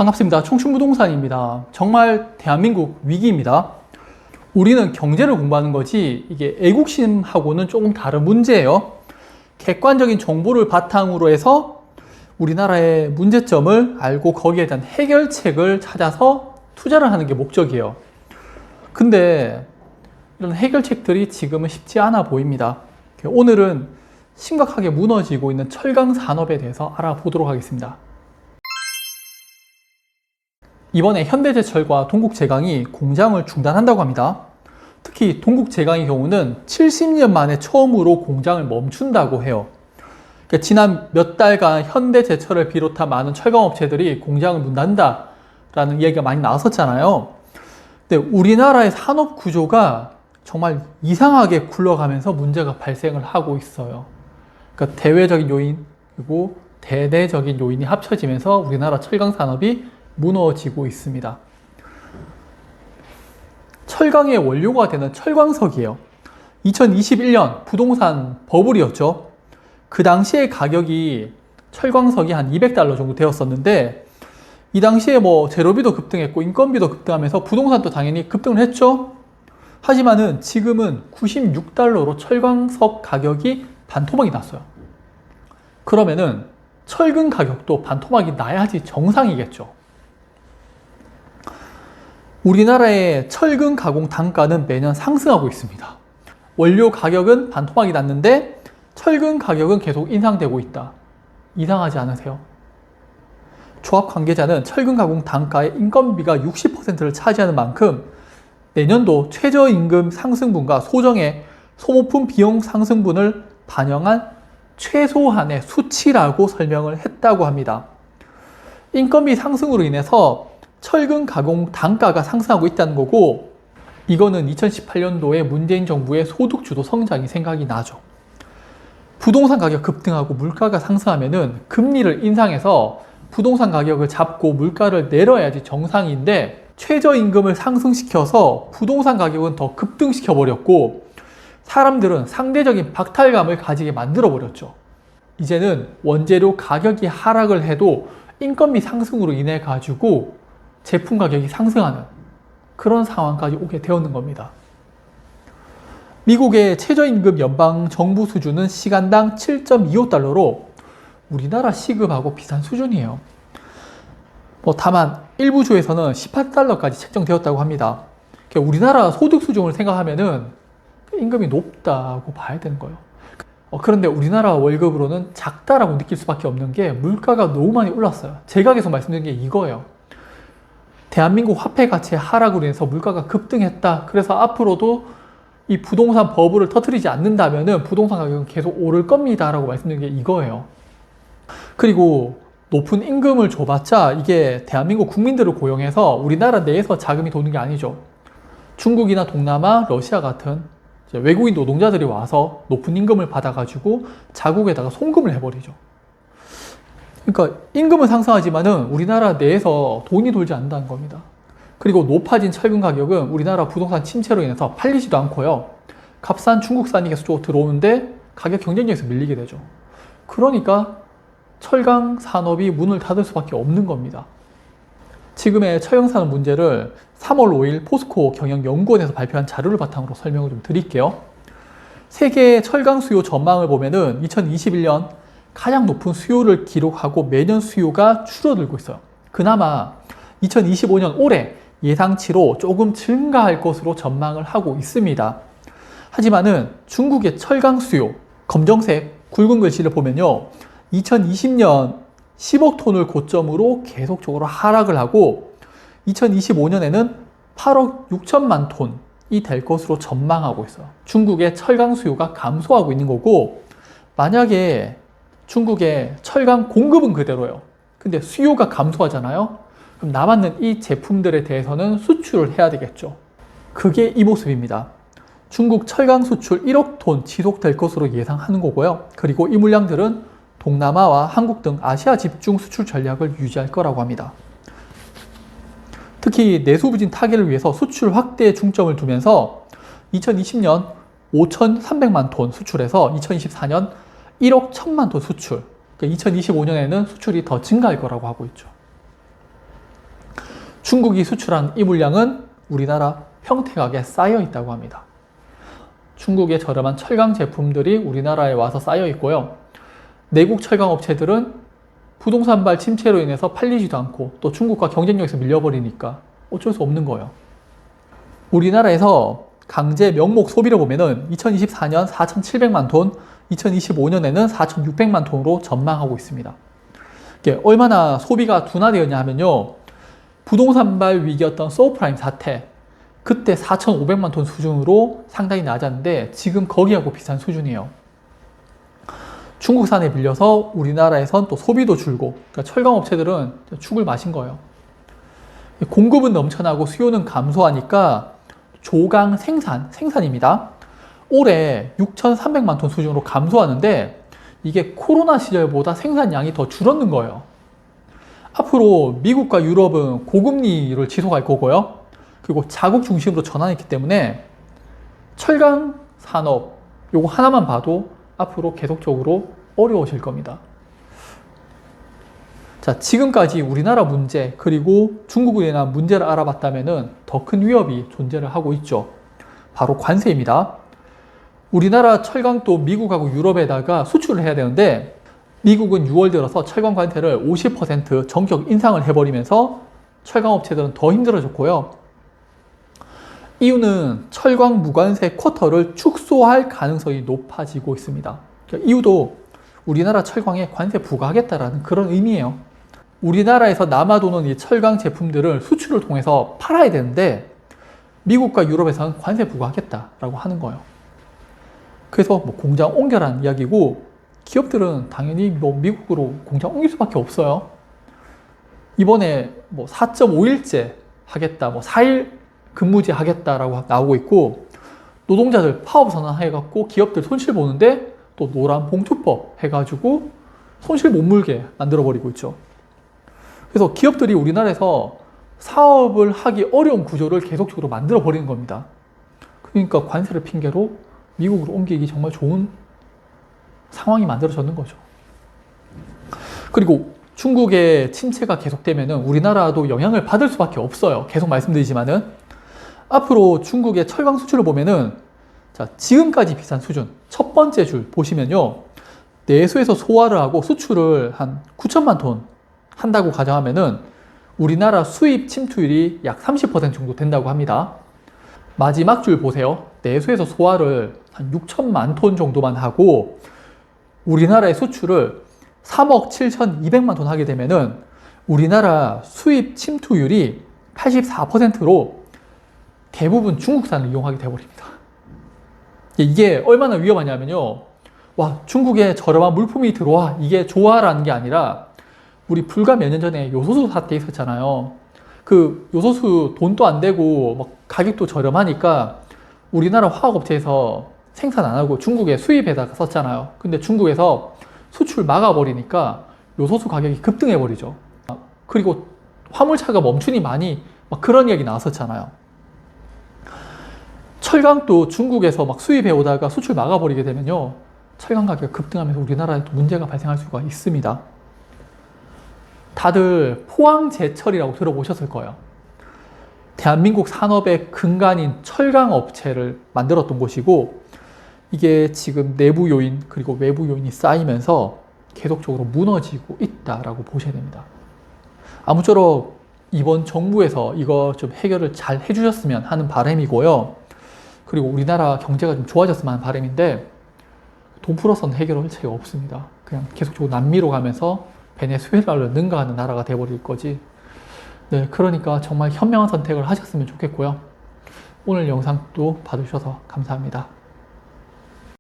반갑습니다. 청춘부동산입니다. 정말 대한민국 위기입니다. 우리는 경제를 공부하는 거지 이게 애국심하고는 조금 다른 문제예요. 객관적인 정보를 바탕으로 해서 우리나라의 문제점을 알고 거기에 대한 해결책을 찾아서 투자를 하는 게 목적이에요. 근데 이런 해결책들이 지금은 쉽지 않아 보입니다. 오늘은 심각하게 무너지고 있는 철강 산업에 대해서 알아보도록 하겠습니다. 이번에 현대제철과 동국제강이 공장을 중단한다고 합니다. 특히 동국제강의 경우는 70년 만에 처음으로 공장을 멈춘다고 해요. 그러니까 지난 몇 달간 현대제철을 비롯한 많은 철강업체들이 공장을 문 닫는다라는 얘기가 많이 나왔었잖아요. 근데 우리나라의 산업 구조가 정말 이상하게 굴러가면서 문제가 발생을 하고 있어요. 그러니까 대외적인 요인 그리고 대내적인 요인이 합쳐지면서 우리나라 철강 산업이 무너지고 있습니다. 철강의 원료가 되는 철광석이에요. 2021년 부동산 버블이었죠. 그 당시에 가격이 철광석이 한 $200 정도 되었었는데 이 당시에 재료비도 급등했고 인건비도 급등하면서 부동산도 당연히 급등을 했죠. 하지만은 지금은 $96로 철광석 가격이 반토막이 났어요. 그러면은 철근 가격도 반토막이 나야지 정상이겠죠. 우리나라의 철근 가공 단가는 매년 상승하고 있습니다. 원료 가격은 반토막이 났는데 철근 가격은 계속 인상되고 있다. 이상하지 않으세요? 조합 관계자는 철근 가공 단가의 인건비가 60%를 차지하는 만큼 내년도 최저임금 상승분과 소정의 소모품 비용 상승분을 반영한 최소한의 수치라고 설명을 했다고 합니다. 인건비 상승으로 인해서 철근 가공 단가가 상승하고 있다는 거고, 이거는 2018년도에 문재인 정부의 소득주도 성장이 생각이 나죠. 부동산 가격 급등하고 물가가 상승하면은 금리를 인상해서 부동산 가격을 잡고 물가를 내려야지 정상인데 최저임금을 상승시켜서 부동산 가격은 더 급등시켜 버렸고 사람들은 상대적인 박탈감을 가지게 만들어 버렸죠. 이제는 원재료 가격이 하락을 해도 인건비 상승으로 인해 가지고 제품 가격이 상승하는 그런 상황까지 오게 되었는 겁니다. 미국의 최저임금 연방 정부 수준은 시간당 $7.25로 우리나라 시급하고 비싼 수준이에요. 다만 일부 주에서는 $18까지 책정되었다고 합니다. 우리나라 소득 수준을 생각하면은 임금이 높다고 봐야 되는 거예요. 그런데 우리나라 월급으로는 작다라고 느낄 수밖에 없는 게 물가가 너무 많이 올랐어요. 제가 계속 말씀드린 게 이거예요. 대한민국 화폐 가치의 하락으로 인해서 물가가 급등했다. 그래서 앞으로도 이 부동산 버블을 터뜨리지 않는다면은 부동산 가격은 계속 오를 겁니다. 라고 말씀드린 게 이거예요. 그리고 높은 임금을 줘봤자 이게 대한민국 국민들을 고용해서 우리나라 내에서 자금이 도는 게 아니죠. 중국이나 동남아, 러시아 같은 외국인 노동자들이 와서 높은 임금을 받아가지고 자국에다가 송금을 해버리죠. 그러니까 임금은 상승하지만은 우리나라 내에서 돈이 돌지 않는다는 겁니다. 그리고 높아진 철근 가격은 우리나라 부동산 침체로 인해서 팔리지도 않고요. 값싼 중국산이 계속 들어오는데 가격 경쟁력에서 밀리게 되죠. 그러니까 철강 산업이 문을 닫을 수밖에 없는 겁니다. 지금의 철강 산업 문제를 3월 5일 포스코 경영연구원에서 발표한 자료를 바탕으로 설명을 좀 드릴게요. 세계 철강 수요 전망을 보면은 2021년 가장 높은 수요를 기록하고 매년 수요가 줄어들고 있어요. 그나마 2025년 올해 예상치로 조금 증가할 것으로 전망을 하고 있습니다. 하지만은 중국의 철강 수요, 검정색 굵은 글씨를 보면요. 2020년 10억 톤을 고점으로 계속적으로 하락을 하고 2025년에는 8억 6천만 톤이 될 것으로 전망하고 있어요. 중국의 철강 수요가 감소하고 있는 거고 만약에 중국의 철강 공급은 그대로예요. 근데 수요가 감소하잖아요. 그럼 남았는 이 제품들에 대해서는 수출을 해야 되겠죠. 그게 이 모습입니다. 중국 철강 수출 1억 톤 지속될 것으로 예상하는 거고요. 그리고 이 물량들은 동남아와 한국 등 아시아 집중 수출 전략을 유지할 거라고 합니다. 특히 내수 부진 타개를 위해서 수출 확대에 중점을 두면서 2020년 5,300만 톤 수출해서 2024년 1억 1,000만 톤 수출, 그러니까 2025년에는 수출이 더 증가할 거라고 하고 있죠. 중국이 수출한 이 물량은 우리나라 평택항에 쌓여 있다고 합니다. 중국의 저렴한 철강 제품들이 우리나라에 와서 쌓여 있고요. 내국 철강 업체들은 부동산발 침체로 인해서 팔리지도 않고 또 중국과 경쟁력에서 밀려버리니까 어쩔 수 없는 거예요. 우리나라에서 강제 명목 소비를 보면은 2024년 4,700만 톤, 2025년에는 4,600만 톤으로 전망하고 있습니다. 이게 얼마나 소비가 둔화되었냐 하면요. 부동산발 위기였던 서브프라임 사태, 그때 4,500만 톤 수준으로 상당히 낮았는데 지금 거기하고 비슷한 수준이에요. 중국산에 빌려서 우리나라에선 또 소비도 줄고, 그러니까 철강 업체들은 죽을 마신 거예요. 공급은 넘쳐나고 수요는 감소하니까 조강 생산입니다. 올해 6,300만 톤 수준으로 감소하는데 이게 코로나 시절보다 생산량이 더 줄었는 거예요. 앞으로 미국과 유럽은 고금리를 지속할 거고요. 그리고 자국 중심으로 전환했기 때문에 철강 산업 요거 하나만 봐도 앞으로 계속적으로 어려워질 겁니다. 자, 지금까지 우리나라 문제 그리고 중국에 대한 문제를 알아봤다면 더 큰 위협이 존재를 하고 있죠. 바로 관세입니다. 우리나라 철강도 미국하고 유럽에다가 수출을 해야 되는데 미국은 6월 들어서 철강 관세를 50% 전격 인상을 해버리면서 철강 업체들은 더 힘들어졌고요. 이유는 철강 무관세 쿼터를 축소할 가능성이 높아지고 있습니다. 이유도 우리나라 철강에 관세 부과하겠다라는 그런 의미예요. 우리나라에서 남아도는 이 철강 제품들을 수출을 통해서 팔아야 되는데 미국과 유럽에서는 관세 부과하겠다라고 하는 거예요. 그래서 뭐 공장 옮겨라는 이야기고 기업들은 당연히 뭐 미국으로 공장 옮길 수밖에 없어요. 이번에 뭐 4.5일제 하겠다, 뭐 4일 근무제 하겠다라고 나오고 있고 노동자들 파업 선언해갖고 기업들 손실 보는데 또 노란 봉투법 해가지고 손실 못 물게 만들어버리고 있죠. 그래서 기업들이 우리나라에서 사업을 하기 어려운 구조를 계속적으로 만들어버리는 겁니다. 그러니까 관세를 핑계로 미국으로 옮기기 정말 좋은 상황이 만들어졌는 거죠. 그리고 중국의 침체가 계속되면 우리나라도 영향을 받을 수밖에 없어요. 계속 말씀드리지만은 앞으로 중국의 철강 수출을 보면은 자, 지금까지 비싼 수준 첫 번째 줄 보시면요. 내수에서 소화를 하고 수출을 한 9천만 톤 한다고 가정하면은 우리나라 수입 침투율이 약 30% 정도 된다고 합니다. 마지막 줄 보세요. 내수에서 소화를 한 6천만 톤 정도만 하고 우리나라의 수출을 3억 7,200만 톤 하게 되면은 우리나라 수입 침투율이 84%로 대부분 중국산을 이용하게 되어버립니다. 이게 얼마나 위험하냐면요. 와, 중국에 저렴한 물품이 들어와. 이게 좋아라는 게 아니라 우리 불과 몇 년 전에 요소수 사태 있었잖아요. 그 요소수 돈도 안 되고 막 가격도 저렴하니까 우리나라 화학업체에서 생산 안 하고 중국에 수입에다가 썼잖아요. 근데 중국에서 수출 막아버리니까 요소수 가격이 급등해버리죠. 그리고 화물차가 멈추니 많이 막 그런 이야기 나왔었잖아요. 철강도 중국에서 막 수입해 오다가 수출 막아버리게 되면요. 철강 가격이 급등하면서 우리나라에 또 문제가 발생할 수가 있습니다. 다들 포항제철이라고 들어보셨을 거예요. 대한민국 산업의 근간인 철강 업체를 만들었던 곳이고 이게 지금 내부 요인 그리고 외부 요인이 쌓이면서 계속적으로 무너지고 있다라고 보셔야 됩니다. 아무쪼록 이번 정부에서 이거 좀 해결을 잘 해주셨으면 하는 바람이고요. 그리고 우리나라 경제가 좀 좋아졌으면 하는 바람인데 돈 풀어서는 해결할 체가 없습니다. 그냥 계속적으로 남미로 가면서 베네수엘라를 능가하는 나라가 돼버릴 거지. 네, 그러니까 정말 현명한 선택을 하셨으면 좋겠고요. 오늘 영상도 봐주셔서 감사합니다.